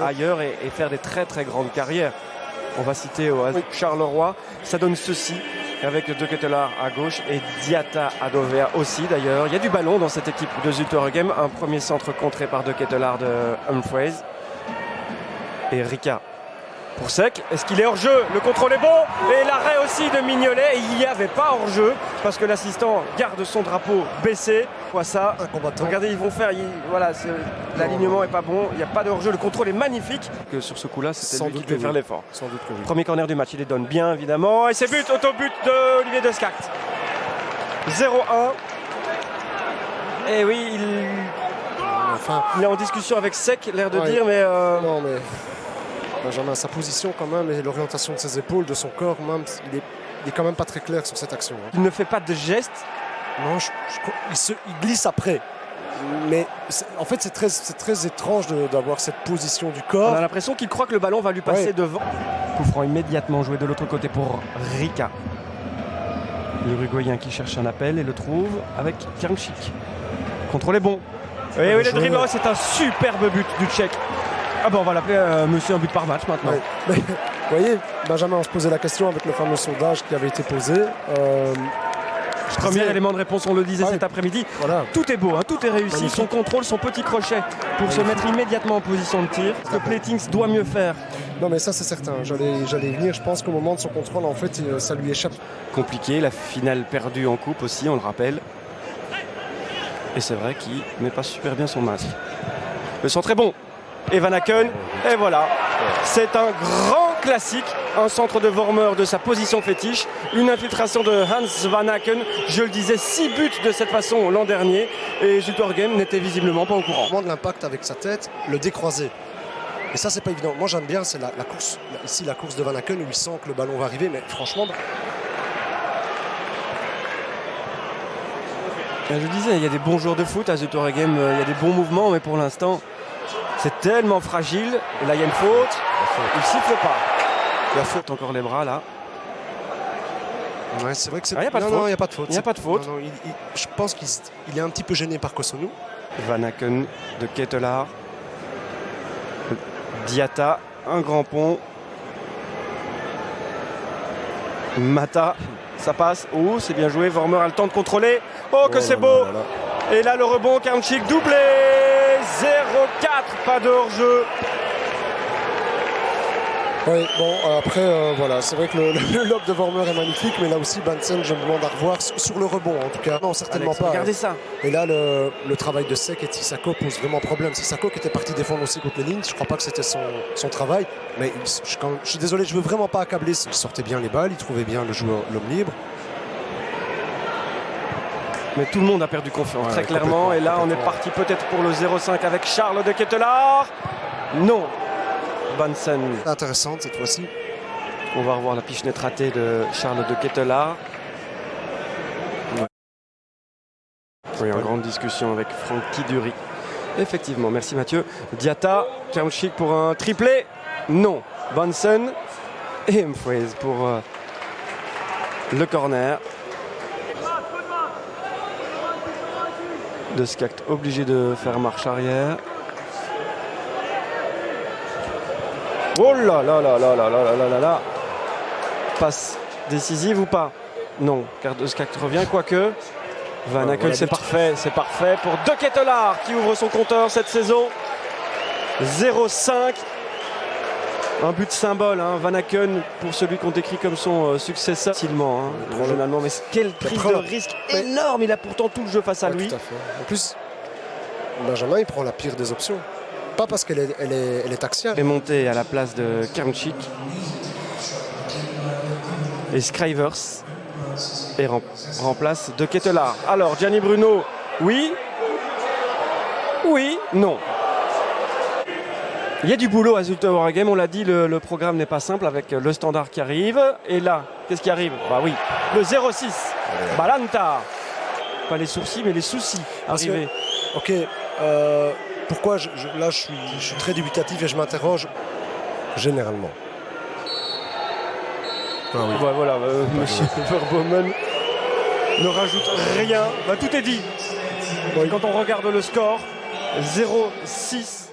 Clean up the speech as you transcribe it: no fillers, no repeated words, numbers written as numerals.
ailleurs et faire des très très grandes carrières. On va citer Charleroi, ça donne ceci avec De Ketelaar à gauche et Diatta à Dovea aussi d'ailleurs. Il y a du ballon dans cette équipe de Zulte Waregem. Un premier centre contré par De Ketelaar de Humphreys. Et Rika pour Sec. Est-ce qu'il est hors-jeu? Le contrôle est bon. Et l'arrêt aussi de Mignolet. Et il n'y avait pas hors-jeu parce que l'assistant garde son drapeau baissé. Quoi ça? Un combattant. Regardez, ils vont faire. Voilà, l'alignement est pas bon. Il n'y a pas de hors-jeu. Le contrôle est magnifique. Que sur ce coup-là, c'était lui qui devait faire l'effort. Sans doute que oui. Premier corner du match, il les donne bien évidemment. Et c'est but, auto-but de Olivier Descartes. 0-1. Et oui, il est en discussion avec Sec, l'air de dire, mais... Non, mais Benjamin, sa position quand même et l'orientation de ses épaules, de son corps, même, il est quand même pas très clair sur cette action. Il ne fait pas de geste. Non, il glisse après. Mais en fait, c'est très étrange d'avoir cette position du corps. On a l'impression qu'il croit que le ballon va lui passer devant. Coup franc immédiatement joué de l'autre côté pour Rika. L'Uruguayen qui cherche un appel et le trouve avec Kranjčík. Contrôle est bon. Et oui, le dribble, c'est un superbe but du Tchèque. Ah bon, on va l'appeler monsieur un but par match maintenant. Mais, vous voyez, Benjamin, on se posait la question avec le fameux sondage qui avait été posé. Premier élément de réponse, on le disait cet après-midi. Voilà. Tout est beau, hein, tout est réussi. Magnifique. Son contrôle, son petit crochet pour se mettre immédiatement en position de tir. Ce que Platings doit mieux faire. Non, mais ça, c'est certain. J'allais y venir. Je pense qu'au moment de son contrôle, en fait, ça lui échappe. Compliqué, la finale perdue en coupe aussi, on le rappelle. Et c'est vrai qu'il ne met pas super bien son masque. Le centre est bon. Et Van Aken, et voilà. C'est un grand classique. Un centre de Vormer de sa position fétiche. Une infiltration de Hans Van Aken. Je le disais, 6 buts de cette façon l'an dernier. Et Zulte Waregem n'était visiblement pas au courant. Au moment de l'impact avec sa tête, le décroisé. Et ça, c'est pas évident. Moi, j'aime bien, c'est la course. Ici, la course de Van Aken où il sent que le ballon va arriver. Mais franchement... Je disais, il y a des bons joueurs de foot à Zulte Waregem. Il y a des bons mouvements, mais pour l'instant, c'est tellement fragile. Et là, il y a une faute. Il siffle pas. Il y a faute encore les bras là. Ouais, c'est vrai que c'est... il n'y a pas de faute. Non, il n'y a pas de faute. Il n'y a pas de faute. Non, je pense qu'il est un petit peu gêné par Cossonu. Van Aken de Ketelaar. Diatta, un grand pont. Mata, ça passe. Oh, c'est bien joué. Vormer a le temps de contrôler. Oh, que c'est beau. Et là, le rebond, Kranjčík doublé. 0-4, pas de hors-jeu. Oui, bon, après, voilà, c'est vrai que le lob de Vormer est magnifique, mais là aussi, Benson, je me demande à revoir sur le rebond, en tout cas. Non, certainement Alex, pas. regardez ça. Et là, le travail de Sec et Sissako pose vraiment problème. Sissako qui était parti défendre aussi contre les lignes, je crois pas que c'était son travail, mais je suis désolé, je veux vraiment pas accabler. Il sortait bien les balles, il trouvait bien l'homme libre. Mais tout le monde a perdu confiance, très clairement. Et là, on est parti peut-être pour le 0-5 avec Charles de Ketelaar. Non. Benson. Intéressante cette fois-ci. On va revoir la pichenette ratée de Charles de Ketelaar. Oui, en grande discussion avec Francky Dury. Effectivement, merci Mathieu. Diatta, Kranjčík pour un triplé. Non. Benson et Humphreys pour le corner. Descartes obligé de faire marche arrière. Oh là là là là là là là là là. Passe décisive ou pas? Non, car Descartes revient, quoique. Van Aken, c'est parfait pour De Ketelaar qui ouvre son compteur cette saison. 0-5. Un but symbole, hein. Van Aken, pour celui qu'on décrit comme son successeur. Facilement, hein, généralement, mais quelle prise de risque énorme. Il a pourtant tout le jeu face à lui. Tout à fait. En plus, Benjamin, il prend la pire des options. Pas parce qu'elle est axiale. Est monté à la place de Kranjčík. Et Scrivers et remplace De Ketelaar. Alors, Gianni Bruno, oui. Oui, non. Il y a du boulot à Zulte Waregem, on l'a dit, le programme n'est pas simple avec le standard qui arrive. Et là, qu'est-ce qui arrive? Bah oui, le 0-6, Balanta. Pas les sourcils, mais les soucis arrivés. Ok, pourquoi là je suis très dubitatif et je m'interroge généralement. Ah oui. Bah, voilà, monsieur Verbomen ne rajoute rien. Bah, tout est dit. Quand on regarde le score, 0-6.